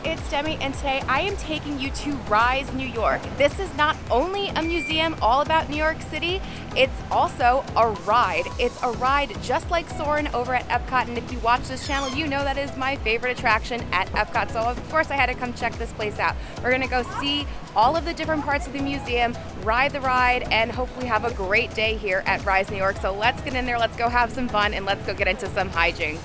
it's Demi, and today I am taking you to Rise, New York. This is not only a museum all about New York City, it's also a ride. It's a ride just like Soarin over at Epcot, and if you watch this channel, you know that is my favorite attraction at Epcot, so of course I had to come check this place out. We're gonna go see all of the different parts of the museum, ride the ride, and hopefully have a great day here at Rise, New York. So let's get in there, let's go have some fun, and let's go get into some hijinks.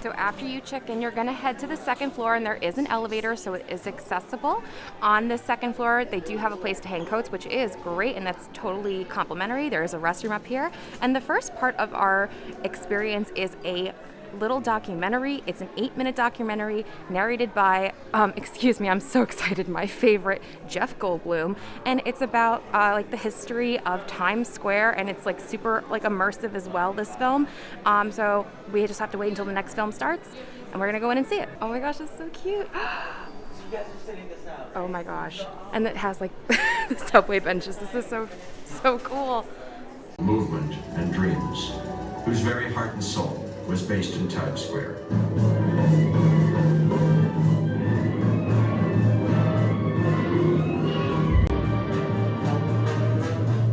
So after you check in, you're gonna head to the second floor, and there is an elevator, so it is accessible. On the second floor, they do have a place to hang coats, which is great, and that's totally complimentary. There is a restroom up here. And the first part of our experience is a little documentary. It's an 8-minute documentary narrated by, excuse me, I'm so excited, my favorite, Jeff Goldblum. And it's about like the history of Times Square, and it's like super like immersive as well, this film. So we just have to wait until the next film starts, and we're gonna go in and see it. Oh my gosh, it's so cute. You guys are sitting this out. Oh my gosh. And it has like the subway benches. This is so cool. Movement and dreams, whose very heart and soul was based in Times Square.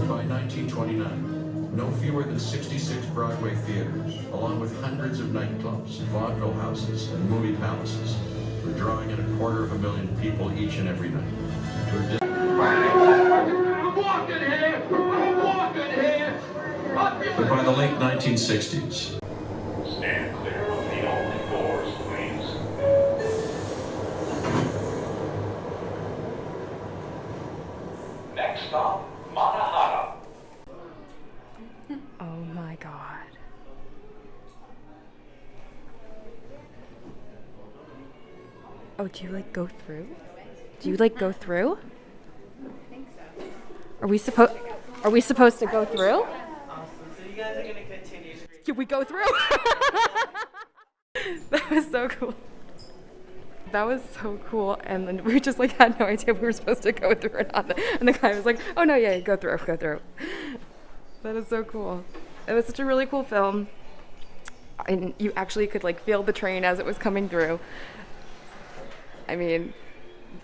By 1929, no fewer than 66 Broadway theaters, along with hundreds of nightclubs, vaudeville houses, and movie palaces, were drawing in 250,000 people each and every night. I'm walking here! I'm walking here! But by the late 1960s, Stand clear of the only doors, please. Next stop, Manhattan. Oh my God. Oh, do you like go through? Do you like go through? I think so. Are we supposed to go through? Awesome. So you guys are gonna continue. Can we go through? That was so cool. That was so cool, and then we just like had no idea we were supposed to go through or not. And the guy was like, "Oh no, yeah, go through." That is so cool. It was such a really cool film, and you actually could like feel the train as it was coming through. I mean,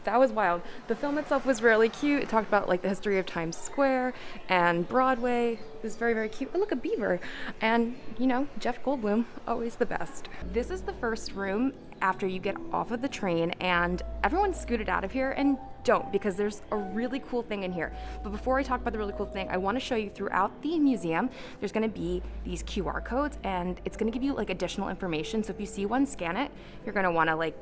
that was wild. The film itself was really cute. It talked about like the history of Times Square and Broadway. It was very, very cute. Oh, look, a beaver. And, you know, Jeff Goldblum, always the best. This is the first room after you get off of the train, and everyone scooted out of here, and don't, because there's a really cool thing in here. But before I talk about the really cool thing, I want to show you throughout the museum, there's going to be these QR codes, and it's going to give you like additional information. So if you see one, scan it. You're going to want to like,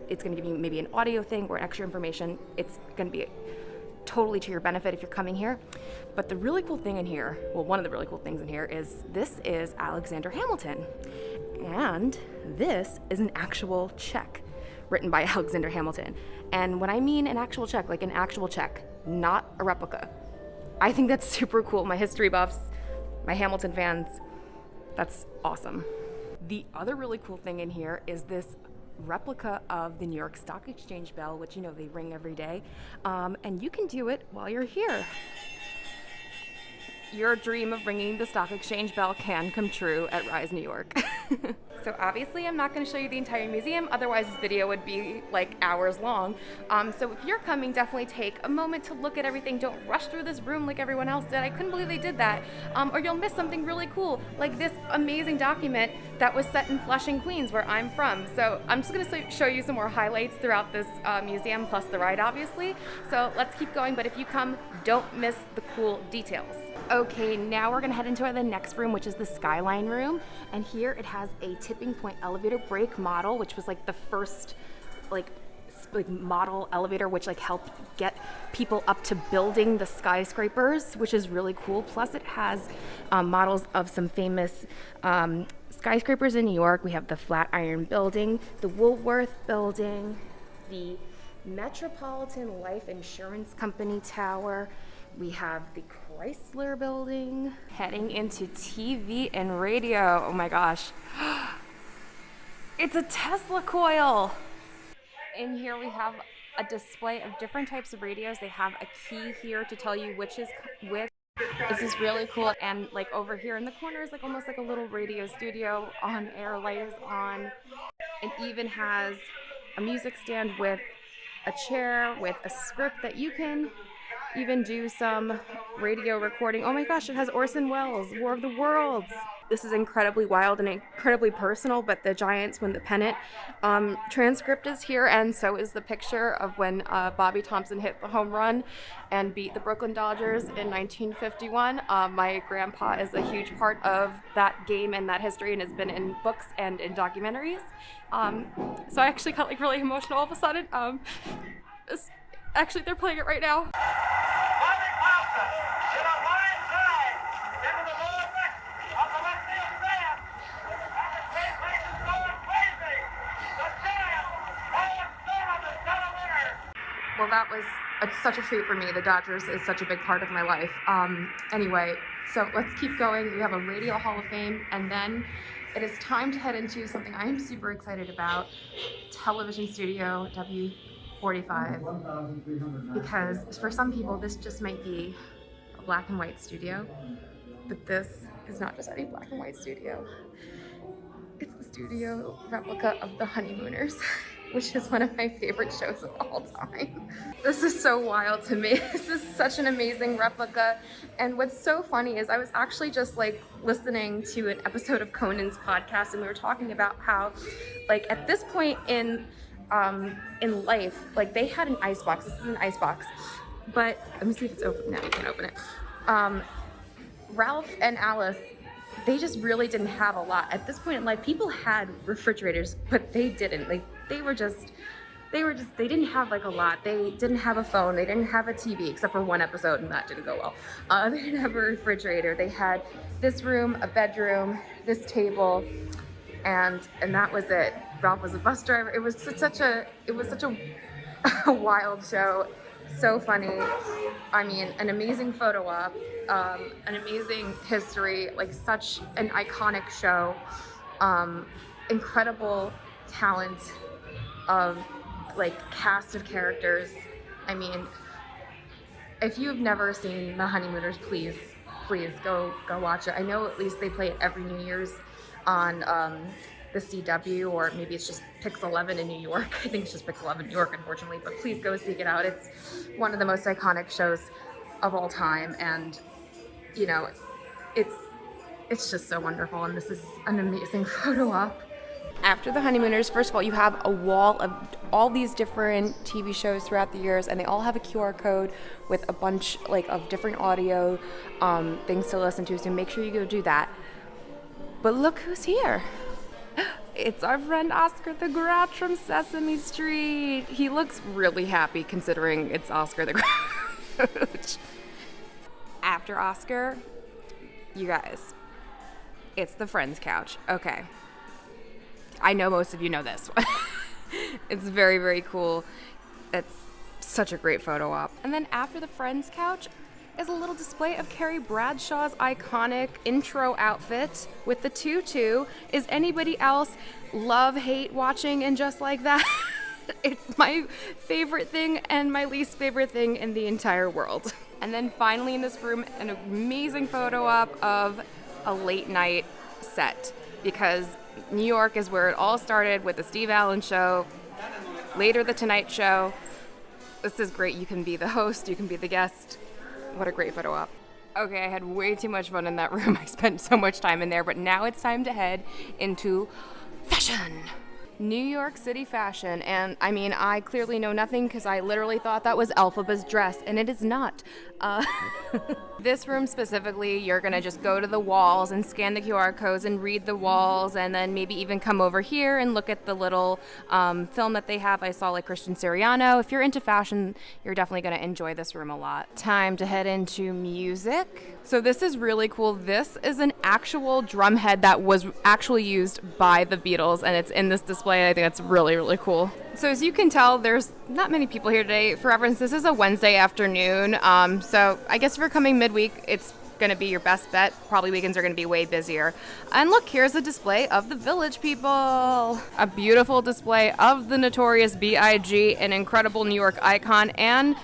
it's going to give you maybe an audio thing or extra information. It's going to be totally to your benefit if you're coming here. But the really cool thing in here, well, one of the really cool things in here is this is Alexander Hamilton. And this is an actual check written by Alexander Hamilton. And when I mean an actual check, like an actual check, not a replica. I think that's super cool. My history buffs, my Hamilton fans, that's awesome. The other really cool thing in here is this replica of the New York Stock Exchange bell, which, you know, they ring every day. And you can do it while you're here. Your dream of ringing the stock exchange bell can come true at Rise, New York. So obviously I'm not going to show you the entire museum, otherwise this video would be like hours long. So if you're coming, definitely take a moment to look at everything. Don't rush through this room like everyone else did. I couldn't believe they did that. Or you'll miss something really cool, like this amazing document that was set in Flushing, Queens, where I'm from. So I'm just going to show you some more highlights throughout this museum, plus the ride, obviously. So let's keep going, but if you come, don't miss the cool details. Okay, now we're gonna head into the next room, which is the Skyline Room. And here it has a tipping point elevator brake model, which was like the first like model elevator, which like helped get people up to building the skyscrapers, which is really cool. Plus it has models of some famous skyscrapers in New York. We have the Flatiron Building, the Woolworth Building, the Metropolitan Life Insurance Company Tower. We have the Chrysler Building. Heading into TV and radio. Oh my gosh. It's a Tesla coil. In here we have a display of different types of radios. They have a key here to tell you which is which. This is really cool. And like over here in the corner is like almost like a little radio studio. On air light is on. It even has a music stand with a chair with a script that you can even do some radio recording. Oh my gosh, it has Orson Welles, War of the Worlds. This is incredibly wild and incredibly personal, but the Giants win the pennant. Transcript is here, and so is the picture of when Bobby Thompson hit the home run and beat the Brooklyn Dodgers in 1951. My grandpa is a huge part of that game and that history and has been in books and in documentaries. So I actually got like really emotional all of a sudden. Actually, they're playing it right now. Bobby Thompson to the line drive into the lower deck of the left field stand. And the state place is going crazy. The Giants hold on the winner. Well, that was such a treat for me. The Dodgers is such a big part of my life. Anyway, so let's keep going. We have a Radio Hall of Fame, and then it is time to head into something I am super excited about, television studio W45. Because for some people, this just might be a black and white studio, but this is not just any black and white studio. It's the studio replica of the Honeymooners, which is one of my favorite shows of all time. This is so wild to me. This is such an amazing replica. And what's so funny is I was actually just like listening to an episode of Conan's podcast, and we were talking about how like at this point in life, like they had an icebox. This is an icebox. But let me see if it's open. No, you can't open it. Ralph and Alice, they just really didn't have a lot. At this point in life, people had refrigerators, but they didn't. Like they didn't have like a lot. They didn't have a phone. They didn't have a TV, except for one episode, and that didn't go well. They didn't have a refrigerator. They had this room, a bedroom, this table, and that was it. Ralph was a bus driver. It was such a wild show. So funny. I mean, an amazing photo op, an amazing history, like such an iconic show, incredible talent of like cast of characters. I mean, if you've never seen The Honeymooners, please go watch it. I know at least they play it every New Year's on the CW, or maybe it's just Pix 11 in New York. I think it's just Pix 11 New York, unfortunately, but please go seek it out. It's one of the most iconic shows of all time, and you know, it's just so wonderful, and this is an amazing photo op. After The Honeymooners, first of all, you have a wall of all these different TV shows throughout the years, and they all have a QR code with a bunch like of different audio things to listen to, so make sure you go do that. But look who's here. It's our friend Oscar the Grouch from Sesame Street. He looks really happy considering it's Oscar the Grouch. After Oscar, you guys, it's the Friends couch. Okay. I know most of you know this one. It's very, very cool. It's such a great photo op. And then after the Friends couch is a little display of Carrie Bradshaw's iconic intro outfit with the tutu. Is anybody else love, hate watching and just like that? It's my favorite thing and my least favorite thing in the entire world. And then finally in this room, an amazing photo op of a late night set, because New York is where it all started with the Steve Allen Show, later the Tonight Show. This is great. You can be the host, you can be the guest. What a great photo op. Okay, I had way too much fun in that room. I spent so much time in there, but now it's time to head into fashion. New York City fashion, and I mean, I clearly know nothing because I literally thought that was Elphaba's dress, and it is not. This room specifically, you're gonna just go to the walls and scan the QR codes and read the walls, and then maybe even come over here and look at the little film that they have. I saw like Christian Siriano. If you're into fashion, you're definitely gonna enjoy this room a lot. Time to head into music. So this is really cool. This is an actual drum head that was actually used by the Beatles, and it's in this display. I think that's really, really cool. So as you can tell, there's not many people here today. For reference, this is a Wednesday afternoon. So I guess if you're coming midweek, it's going to be your best bet. Probably weekends are going to be way busier. And look, here's a display of the Village People. A beautiful display of the notorious B.I.G., an incredible New York icon. And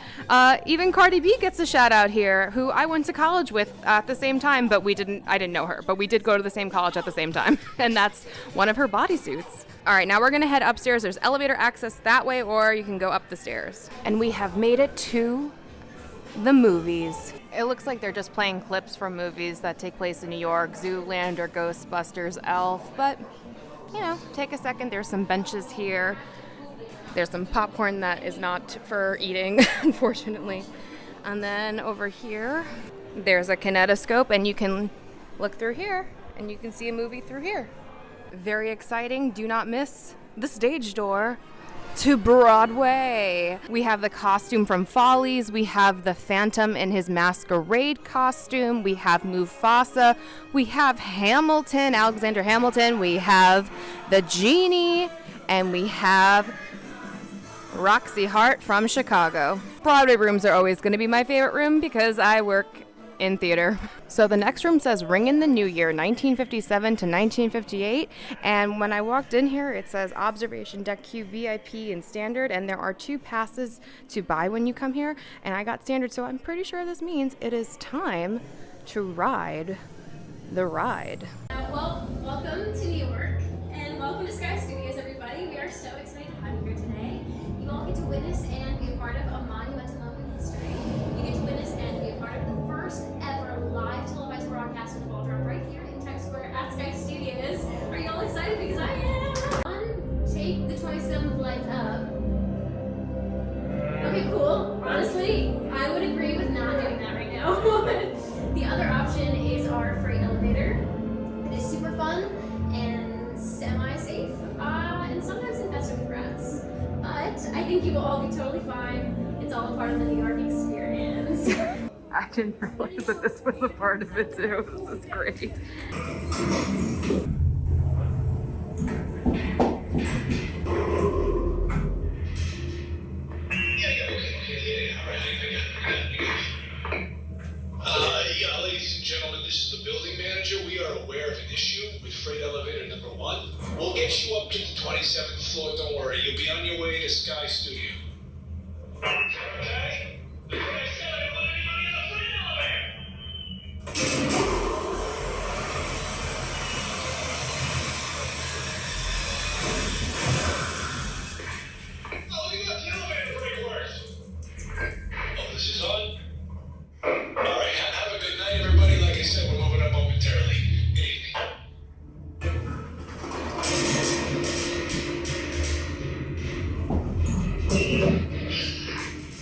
even Cardi B gets a shout out here, who I went to college with at the same time, but I didn't know her, but we did go to the same college at the same time. And that's one of her bodysuits. All right, now we're gonna head upstairs. There's elevator access that way, or you can go up the stairs. And we have made it to the movies. It looks like they're just playing clips from movies that take place in New York, Zoolander, Ghostbusters, Elf, but, you know, take a second. There's some benches here. There's some popcorn that is not for eating, unfortunately. And then over here, there's a kinetoscope, and you can look through here, and you can see a movie through here. Very exciting. Do not miss the stage door to Broadway. We have the costume from Follies. We have the Phantom in his masquerade costume. We have Mufasa. We have Hamilton, Alexander Hamilton. We have the Genie. And we have Roxy Hart from Chicago. Broadway rooms are always going to be my favorite room because I work in theater. So the next room says Ring in the New Year, 1957 to 1958. And when I walked in here, it says Observation Deck Q, VIP, and Standard. And there are 2 passes to buy when you come here. And I got Standard, so I'm pretty sure this means it is time to ride the ride. Well, welcome to New York, and welcome to Sky Studios, everybody. We are so excited to have you here today. You all get to witness and be a part of a monumental moment in history. You get to witness and be a part of the first ever live televised broadcast of the ball drop right here in Times Square at Sky Studios. Are you all excited? Because I am! Take the 27 flights up. Okay, cool. Honestly, I would agree with not doing that right now. The other option is our freight elevator. It is super fun and semi-safe, and sometimes infested with rats. But I think you will all be totally fine. It's all a part of the New York experience. I didn't realize that this was a part of it too. This is great. Yeah, ladies and gentlemen, this is the building manager. We are aware of an issue with freight elevator number 1. We'll get you up to the 27th floor. Don't worry, you'll be on your way to Sky Studio. Okay? That's what I said. I don't want anybody in the freight elevator. Oh, look at the elevator brake works. Oh, this is on? Alright, have a good night, everybody. Like I said, we're moving up momentarily. Good evening.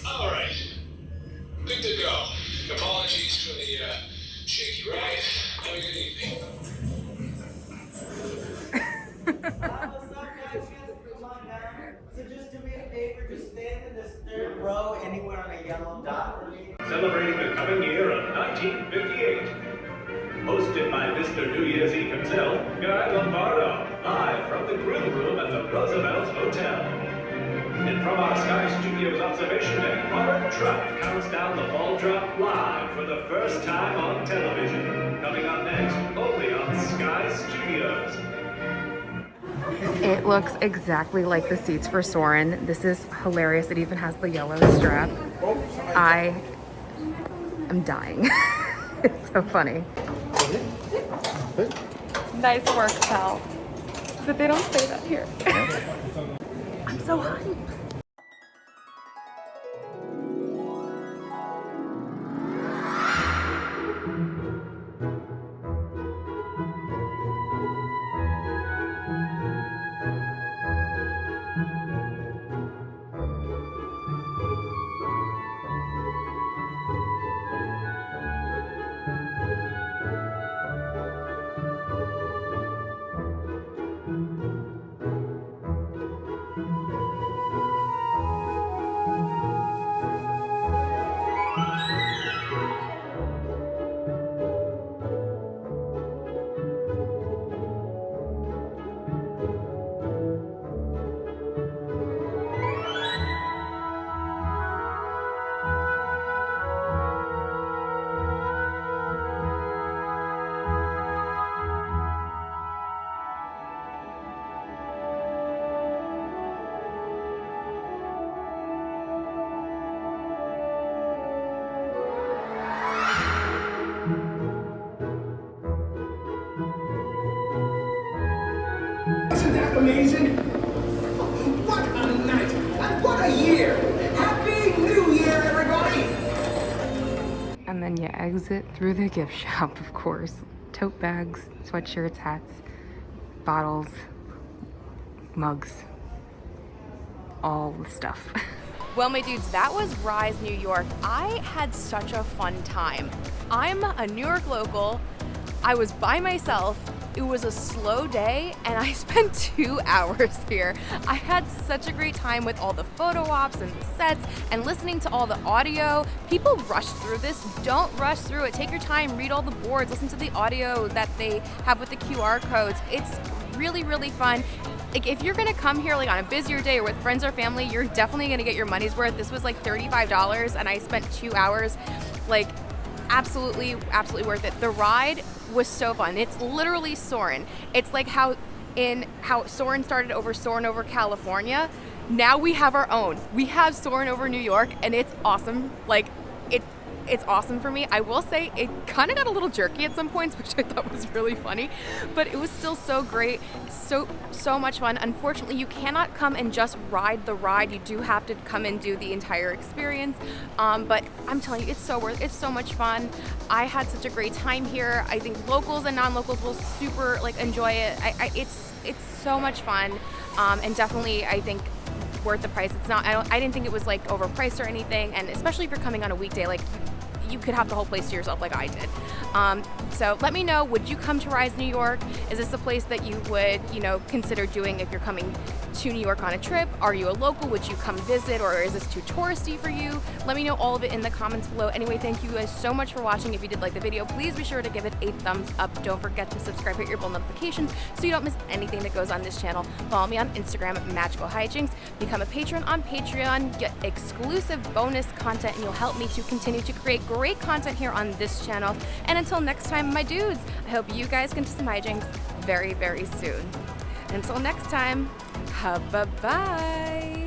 Alright. Good to go. Apologies for the shaky ride. Have a good evening. What's up, guys? Come on down. So just do me a favor, just stand in this 3rd row anywhere on a yellow dot for me. Celebrating the coming year of 1958. Hosted by Mr. New Year's Eve himself, Guy Lombardo, live from the grill room at the Roosevelt Hotel. And from our Sky Studios observation deck, Robert Trout counts down the ball drop live for the first time on television. Coming up next, only on Sky Studios. It looks exactly like the seats for Soarin. This is hilarious. It even has the yellow strap. I am dying. It's so funny. Nice work, pal. But they don't say that here. I'm so hyped. Isn't that amazing? What a night and what a year! Happy New Year, everybody! And then you exit through the gift shop, of course. Tote bags, sweatshirts, hats, bottles, mugs, all the stuff. Well, my dudes, that was Rise New York. I had such a fun time. I'm a New York local. I was by myself. It was a slow day and I spent 2 hours here. I had such a great time with all the photo ops and the sets and listening to all the audio. People rush through this. Don't rush through it. Take your time, read all the boards, listen to the audio that they have with the QR codes. It's really, really fun. Like, if you're gonna come here like on a busier day or with friends or family, you're definitely gonna get your money's worth. This was like $35 and I spent 2 hours. Like, absolutely worth it. The ride was so fun. It's literally Soarin. It's like how Soarin started Soarin' over California. Now we have our own. We have Soarin' over New York and it's awesome. Like, it's awesome for me. I will say it kind of got a little jerky at some points, which I thought was really funny, but it was still so great. So much fun. Unfortunately, you cannot come and just ride the ride. You do have to come and do the entire experience. But I'm telling you, it's so worth it. It's so much fun. I had such a great time here. I think locals and non-locals will super enjoy it. It's so much fun, and definitely I think worth the price. It's not. I didn't think it was like overpriced or anything, and especially if you're coming on a weekday, like you could have the whole place to yourself like I did. So let me know, would you come to Rise New York? Is this a place that you would, consider doing if you're coming to New York on a trip? Are you a local? Would you come visit, or is this too touristy for you? Let me know all of it in the comments below. Anyway, thank you guys so much for watching. If you did like the video, please be sure to give it a thumbs up. Don't forget to subscribe, hit your bell notifications so you don't miss anything that goes on this channel. Follow me on Instagram at Magical Hijinx. Become a patron on Patreon. Get exclusive bonus content, and you'll help me to continue to create great content here on this channel. And until next time, my dudes, I hope you guys can do some hijinks very, very soon. Until next time, bye-bye.